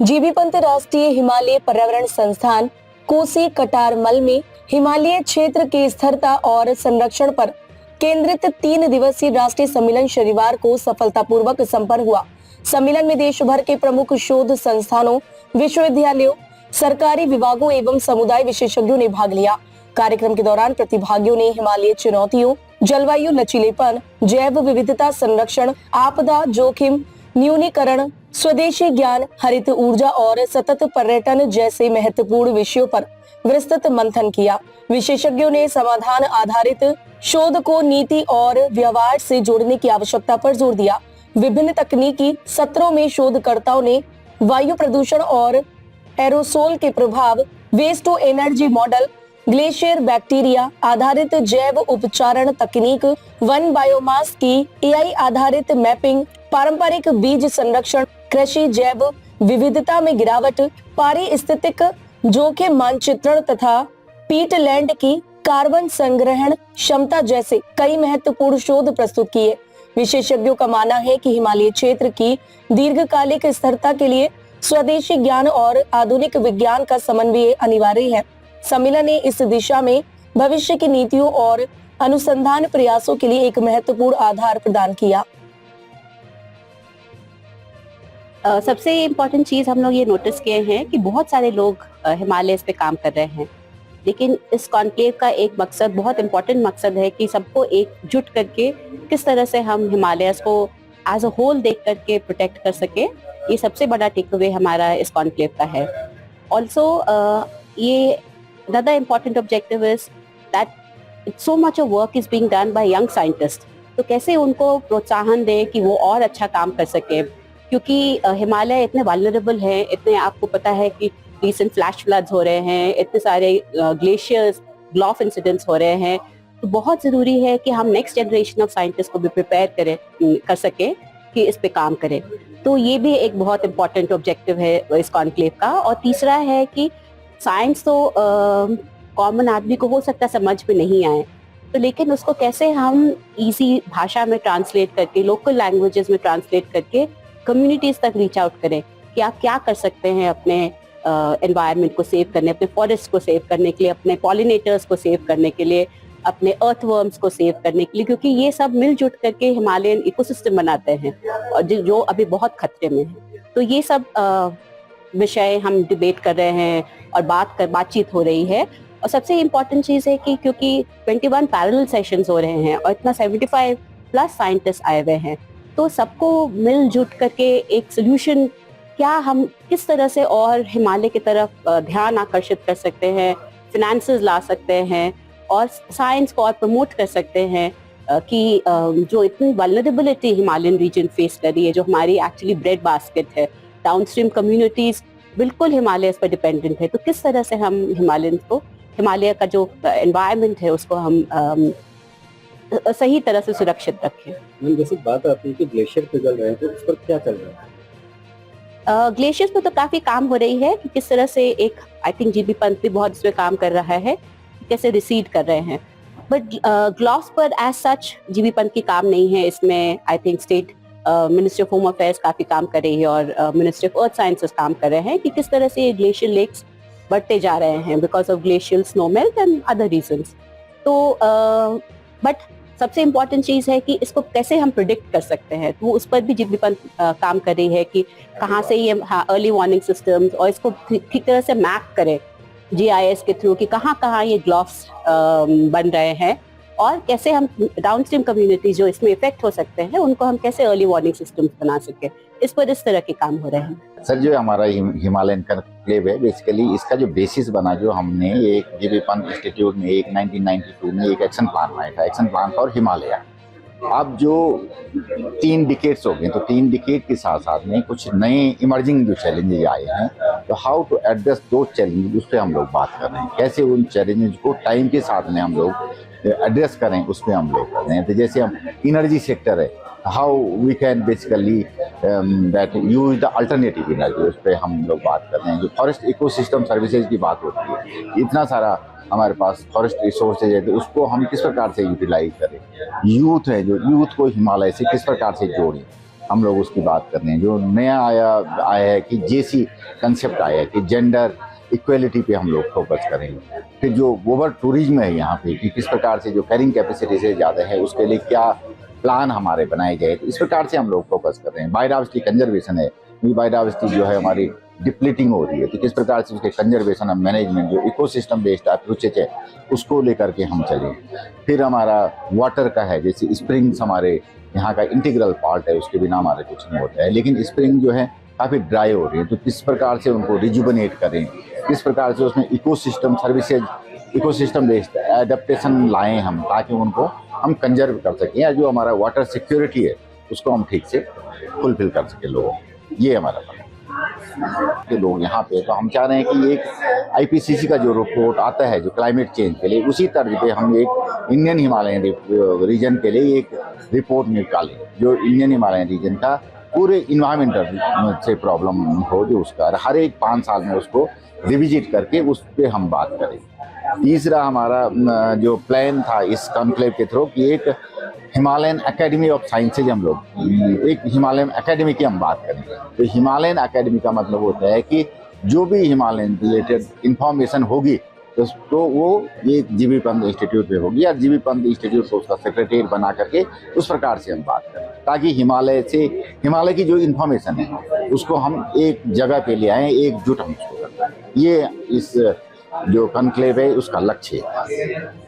GB Pant राष्ट्रीय हिमालय पर्यावरण संस्थान कोसी कटारमल में हिमालय क्षेत्र की स्थिरता और संरक्षण पर केंद्रित 3 दिवसीय राष्ट्रीय सम्मेलन शनिवार को सफलतापूर्वक संपन्न हुआ। सम्मेलन में देश भर के प्रमुख शोध संस्थानों, विश्वविद्यालयों, सरकारी विभागों एवं समुदाय विशेषज्ञों ने भाग लिया। कार्यक्रम के दौरान प्रतिभागियों ने हिमालय चुनौतियों, जलवायु लचीलेपन, जैव विविधता संरक्षण, आपदा जोखिम न्यूनीकरण, स्वदेशी ज्ञान, हरित ऊर्जा और सतत पर्यटन जैसे महत्वपूर्ण विषयों पर विस्तृत मंथन किया। विशेषज्ञों ने समाधान आधारित शोध को नीति और व्यवहार से जोड़ने की आवश्यकता पर जोर दिया। विभिन्न तकनीकी सत्रों में शोधकर्ताओं ने वायु प्रदूषण और एरोसोल के प्रभाव, waste to energy model, glacier bacteria आधारित जैव उपचारण तकनीक, वन बायोमास की एआई आधारित मैपिंग, पारंपरिक बीज संरक्षण, कृषि जैव विविधता में गिरावट, पारिस्थितिक जोखिम मानचित्रण तथा पीटलैंड की कार्बन संग्रहण क्षमता जैसे कई महत्वपूर्ण शोध प्रस्तुत किए। विशेषज्ञों का मानना है कि हिमालय क्षेत्र की दीर्घकालिक स्थिरता के लिए स्वदेशी ज्ञान और आधुनिक विज्ञान का समन्वय अनिवार्य है। सम्मेलन ने इस दिशा में भविष्य की नीतियों और अनुसंधान प्रयासों के लिए एक महत्वपूर्ण आधार प्रदान किया। सबसे इम्पोर्टेंट चीज़ हम लोग ये नोटिस किए हैं कि बहुत सारे लोग हिमालय पे काम कर रहे हैं, लेकिन इस कॉन्क्लेव का एक मकसद, बहुत इम्पोर्टेंट मकसद है कि सबको एकजुट करके किस तरह से हम हिमालयस को एज अ होल देख करके प्रोटेक्ट कर सके। ये सबसे बड़ा टेक अवे हमारा इस कॉन्क्लेव का है। ऑल्सो ये another important objective is that so much of work is being done by young scientist, तो कैसे उनको प्रोत्साहन दें कि वो और अच्छा काम कर सके, क्योंकि हिमालय इतने वल्नरेबल हैं, इतने आपको पता है कि रिसेंट फ्लैश फ्लड्स हो रहे हैं, इतने सारे ग्लेशियर्स, ग्लॉफ इंसिडेंट्स हो रहे हैं, तो बहुत ज़रूरी है कि हम नेक्स्ट जनरेशन ऑफ साइंटिस्ट को भी प्रिपेयर कर सकें कि इस पे काम करें। तो ये भी एक बहुत इम्पॉर्टेंट ऑब्जेक्टिव है इस कॉन्क्लेव का। और तीसरा है कि साइंस तो कॉमन आदमी को हो सकता समझ में नहीं आए, तो लेकिन उसको कैसे हम इजी भाषा में ट्रांसलेट करके, लोकल लैंग्वेजेस में ट्रांसलेट करके कम्युनिटीज तक रीच आउट करें कि आप क्या कर सकते हैं अपने एनवायरनमेंट को सेव करने, अपने फॉरेस्ट को सेव करने के लिए, अपने पॉलिनेटर्स को सेव करने के लिए, अपने अर्थवर्म्स को सेव करने के लिए, क्योंकि ये सब मिलजुट करके हिमालयन इकोसिस्टम बनाते हैं और जो अभी बहुत खतरे में है। तो ये सब विषय हम डिबेट कर रहे हैं और बातचीत हो रही है। और सबसे इम्पोर्टेंट चीज़ है कि क्योंकि 21 पैरेलल सेशंस हो रहे हैं और इतना 75 प्लस साइंटिस्ट आए हुए हैं, तो सबको मिलजुट करके एक सोल्यूशन, क्या हम किस तरह से और हिमालय की तरफ ध्यान आकर्षित कर सकते हैं, फिनेंसेस ला सकते हैं और साइंस को और प्रमोट कर सकते हैं कि जो इतनी वल्नरेबिलिटी हिमालयन रीजन फेस कर रही है, जो हमारी एक्चुअली ब्रेड बास्केट है, डाउनस्ट्रीम कम्युनिटीज बिल्कुल हिमालय पर डिपेंडेंट है, तो किस तरह से हम हिमालय का जो एनवायरनमेंट है उसको हम सही तरह से सुरक्षित रखें। जैसे बात आती है कि ग्लेशियर पिघल रहे हैं, तो इस पर क्या चल रहा है? ग्लेशियर्स पे तो काफी काम हो रही है कि किस तरह से एक, आई थिंक जीबी पंत भी बहुत इसमें काम कर रहा है, कैसे रिसीड कर रहे हैं। बट ग्लॉस पर एज सच जीबी पंत की काम नहीं है इसमें। I think state ministry of home affairs काफी काम कर रही है और मिनिस्ट्री ऑफ अर्थ साइंसेस काम कर रहे हैं कि किस तरह से ये ग्लेशियर लेक्स बढ़ते जा रहे हैं because of glacial snow melt and other reasons. तो बट सबसे इम्पोर्टेंट चीज़ है कि इसको कैसे हम प्रिडिक्ट कर सकते हैं, तो उस पर भी जीबी पंत काम कर रही है कि कहाँ से ये अर्ली वार्निंग सिस्टम्स और इसको ठीक तरह से मैप करें जीआईएस के थ्रू कि कहाँ कहाँ ये ग्लॉफ्स बन रहे हैं और कैसे हम डाउनस्ट्रीम कम्युनिटीज जो इसमें इफेक्ट हो सकते हैं उनको हम कैसे अर्ली वार्निंग सिस्टम्स बना सकें। इस पर इस तरह के काम हो रहे हैं। सर, जो हमारा हिमालयन कॉन्क्लेव है, बेसिकली इसका जो बेसिस बना, जो हमने एक जीबी पंत इंस्टीट्यूट में 1992 में एक एक्शन प्लान बनाया था, एक्शन प्लान फॉर हिमालय। अब जो 3 डिकेड्स हो गए, तो 3 डिकेड के साथ साथ में कुछ नए इमर्जिंग जो चैलेंजेस आए हैं, तो हाउ टू एड्रेस दो चैलेंजेस, उस पर हम लोग बात कर रहे हैं। कैसे उन चैलेंजेस को टाइम के साथ में हम लोग एड्रेस करें, उस पर हम लोग कर रहे हैं। तो जैसे हम एनर्जी सेक्टर है, how we can basically that use the alternative energy, उस पर हम लोग बात कर रहे हैं। जो फॉरेस्ट इकोसिस्टम सर्विसेज की बात होती है, इतना सारा हमारे पास फॉरेस्ट रिसोर्सेज है, तो उसको हम किस प्रकार से यूटिलाइज करें। यूथ है, जो यूथ को हिमालय से किस प्रकार से जोड़ें, हम लोग उसकी बात कर रहे हैं। जो नया आया है कि जेसी कंसेप्ट आया है कि जेंडर इक्वलिटी पे हम लोग फोकस करेंगे। फिर जो ओवर टूरिज्म है यहाँ पे कि किस प्रकार से जो कैरिंग कैपेसिटी से ज़्यादा है उसके लिए क्या प्लान हमारे बनाए जाए, तो इस प्रकार से हम लोग फोकस कर रहे हैं। बायोडाइवर्सिटी कंजर्वेशन है, बायोडाइवर्सिटी जो है हमारी डिप्लीटिंग हो रही है, तो किस प्रकार से उसके कंजर्वेशन और मैनेजमेंट जो इकोसिस्टम बेस्ड अप्रोचेज है उसको लेकर के हम चलें। फिर हमारा वाटर का है, जैसे स्प्रिंग्स हमारे यहाँ का इंटीग्रल पार्ट है, उसके बिना हमारे कुछ नहीं होता है। लेकिन स्प्रिंग जो है काफ़ी ड्राई हो रही है, तो किस प्रकार से उनको रिजुवनेट करें, किस प्रकार से उसमें ecosystem services ecosystem based adaptation लाएं हम, ताकि उनको हम कंजर्व कर सकें या जो हमारा वाटर सिक्योरिटी है उसको हम ठीक से फुलफिल कर सकें लोगों। ये हमारा के लोग यहाँ पे, तो हम चाह रहे हैं कि एक आईपीसीसी का जो रिपोर्ट आता है जो क्लाइमेट चेंज के लिए, उसी तर्ज पे हम एक इंडियन हिमालयन रीजन के लिए एक रिपोर्ट निकालें जो इंडियन हिमालयन रीजन का पूरे इन्वायरमेंटल से प्रॉब्लम हो, जो उसका हर एक 5 साल में उसको रिविजिट करके उस पर हम बात करें। तीसरा हमारा जो प्लान था इस कॉन्क्लेव के थ्रू कि एक हिमालयन एकेडमी ऑफ साइंसेज, हम लोग एक हिमालयन एकेडमी की हम बात करें। तो हिमालयन एकेडमी का मतलब होता है कि जो भी हिमालयन रिलेटेड इंफॉर्मेशन होगी तो वो ये जीबी पंत इंस्टीट्यूट में होगी, या जीबी पंत इंस्टीट्यूट को उसका सेक्रेटरीट बना करके उस प्रकार से हम बात करें, ताकि हिमालय की जो इन्फॉर्मेशन है उसको हम एक जगह पे ले आएँ, एकजुट हम उसको करते हैं। ये इस जो कॉन्क्लेव है उसका लक्ष्य है।